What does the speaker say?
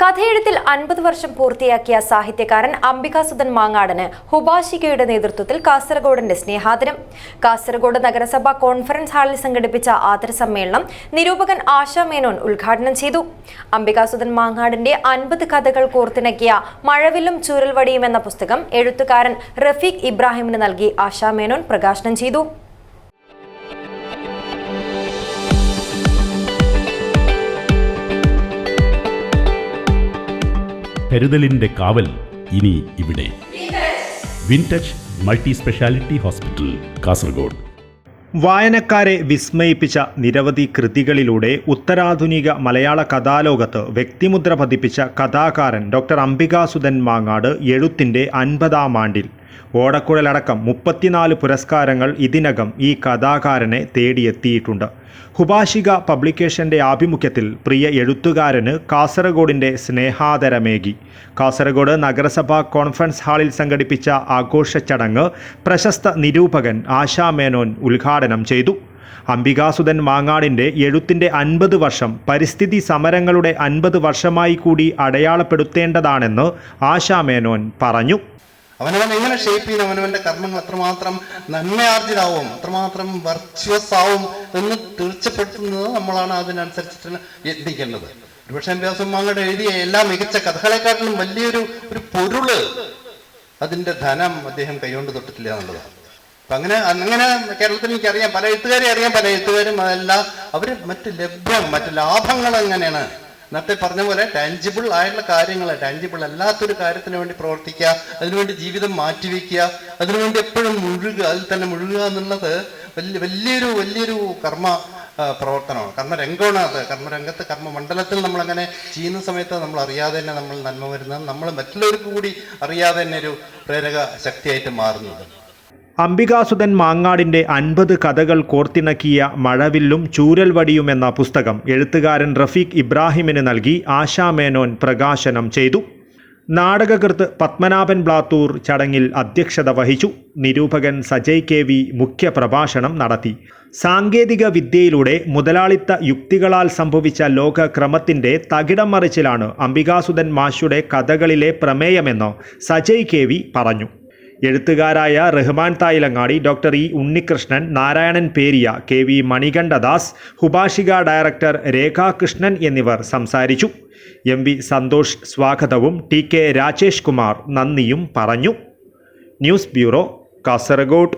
കഥയെഴുത്തിൽ 50 വർഷം പൂർത്തിയാക്കിയ സാഹിത്യകാരൻ അംബികാസുധൻ മാങ്ങാടന് ഹുബാശികയുടെ നേതൃത്വത്തിൽ കാസർഗോഡിന്റെ സ്നേഹാദരം. കാസർഗോഡ് നഗരസഭ കോൺഫറൻസ് ഹാളിൽ സംഘടിപ്പിച്ച ആദര സമ്മേളനം നിരൂപകൻ ആശാ മേനോൻ ഉദ്ഘാടനം ചെയ്തു. അംബികാസുധൻ മാങ്ങാടിന്റെ 50 കഥകൾ കോർത്തിണക്കിയ മഴവില്ലും ചൂരൽവടിയും എന്ന പുസ്തകം എഴുത്തുകാരൻ റഫീഖ് ഇബ്രാഹിമിന് നൽകി ആശാ മേനോൻ പ്രകാശനം ചെയ്തു. കരുതലിന്റെ കാവൽ ഇനി ഇവിടെ. വിൻടച്ച് മൾട്ടി സ്പെഷ്യാലിറ്റി ഹോസ്പിറ്റൽ, കാസർഗോഡ്. വായനക്കാരെ വിസ്മയിപ്പിച്ച നിരവധി കൃതികളിലൂടെ ഉത്തരാധുനിക മലയാള കഥാലോകത്ത് വ്യക്തിമുദ്ര പതിപ്പിച്ച കഥാകാരൻ ഡോക്ടർ അംബികാസുധൻ മാങ്ങാട് എഴുത്തിൻ്റെ 50-ാം ആണ്ടിൽ. ഓടക്കുഴലടക്കം 34 പുരസ്കാരങ്ങൾ ഇതിനകം ഈ കഥാകാരനെ തേടിയെത്തിയിട്ടുണ്ട്. ഹുബാശിക പബ്ലിക്കേഷൻ്റെ ആഭിമുഖ്യത്തിൽ പ്രിയ എഴുത്തുകാരന് കാസർഗോഡിൻ്റെ സ്നേഹാദരമേകി. കാസർഗോഡ് നഗരസഭാ കോൺഫറൻസ് ഹാളിൽ സംഘടിപ്പിച്ച ആഘോഷ ചടങ്ങ് പ്രശസ്ത നിരൂപകൻ ആശാ മേനോൻ ഉദ്ഘാടനം ചെയ്തു. അംബികാസുധൻ മാങ്ങാടിൻ്റെ എഴുത്തിൻ്റെ 50 വർഷം പരിസ്ഥിതി സമരങ്ങളുടെ 50 വർഷമായി കൂടി അടയാളപ്പെടുത്തേണ്ടതാണെന്ന് ആശാ മേനോൻ പറഞ്ഞു. അവനവൻ എങ്ങനെ ഷേപ്പ് ചെയ്യുന്ന അവനവന്റെ കർമ്മങ്ങൾ എത്രമാത്രം നന്മയാർജിതാവും, എത്രമാത്രം വർച്വസ് ആവും എന്ന് തീർച്ചപ്പെടുത്തുന്നത് നമ്മളാണ്. അതിനനുസരിച്ചിട്ട് യത്നിക്കേണ്ടത്. ഒരുപക്ഷെ അംബികാസുധൻ മാങ്ങാട് എഴുതിയ എല്ലാ മികച്ച കഥകളെക്കാട്ടിലും വലിയൊരു പൊരുള്, അതിന്റെ ധനം അദ്ദേഹം കൈകൊണ്ട് തൊട്ടിട്ടില്ല എന്നുള്ളതാണ്. അപ്പൊ അങ്ങനെ കേരളത്തിൽ എനിക്കറിയാം, പല എഴുത്തുകാരെ അറിയാം. പല എഴുത്തുകാരും അതെല്ലാം അവര് മറ്റ് ലാഭങ്ങൾ എങ്ങനെയാണ് നേരത്തെ പറഞ്ഞ പോലെ ടാഞ്ചിബിൾ ആയിട്ടുള്ള കാര്യങ്ങൾ, ടാഞ്ചിബിൾ അല്ലാത്തൊരു കാര്യത്തിന് വേണ്ടി പ്രവർത്തിക്കുക, അതിനുവേണ്ടി ജീവിതം മാറ്റിവെക്കുക, അതിനുവേണ്ടി എപ്പോഴും മുഴുകുക, അതിൽ തന്നെ മുഴുകുക എന്നുള്ളത് വലിയൊരു കർമ്മ പ്രവർത്തനമാണ്, കർമ്മരംഗമാണ്. അത് കർമ്മരംഗത്ത് കർമ്മമണ്ഡലത്തിൽ നമ്മളങ്ങനെ ചെയ്യുന്ന സമയത്ത് നമ്മൾ അറിയാതെ തന്നെ നമ്മൾ നന്മ വരുന്നത്, നമ്മൾ മറ്റുള്ളവർക്ക് കൂടി അറിയാതെ തന്നെ ഒരു പ്രേരക ശക്തിയായിട്ട് മാറുന്നത്. അംബികാസുധൻ മാങ്ങാടിൻ്റെ 50 കഥകൾ കോർത്തിണക്കിയ മഴവില്ലും ചൂരൽവടിയും എന്ന പുസ്തകം എഴുത്തുകാരൻ റഫീഖ് ഇബ്രാഹിമിന് നൽകി ആശാ മേനോൻ പ്രകാശനം ചെയ്തു. നാടകകൃത്ത് പത്മനാഭൻ ബ്ലാത്തൂർ ചടങ്ങിൽ അധ്യക്ഷത വഹിച്ചു. നിരൂപകൻ സജയ് KV മുഖ്യപ്രഭാഷണം നടത്തി. സാങ്കേതിക വിദ്യയിലൂടെ മുതലാളിത്ത യുക്തികളാൽ സംഭവിച്ച ലോകക്രമത്തിൻ്റെ തകിടം മറിച്ചിലാണ് അംബികാസുധൻ മാഷുടെ കഥകളിലെ പ്രമേയമെന്ന് സജയ് KV പറഞ്ഞു. എഴുത്തുകാരായ റഹ്മാൻ തായിലങ്ങാടി, ഡോക്ടർ E ഉണ്ണികൃഷ്ണൻ, നാരായണൻ പേരിയ, KV മണികണ്ഠദാസ്, ഹുബാശിക ഡയറക്ടർ രേഖാകൃഷ്ണൻ എന്നിവർ സംസാരിച്ചു. MV സന്തോഷ് സ്വാഗതവും TK രാജേഷ് കുമാർ നന്ദിയും പറഞ്ഞു. News bureau, Kasaragod.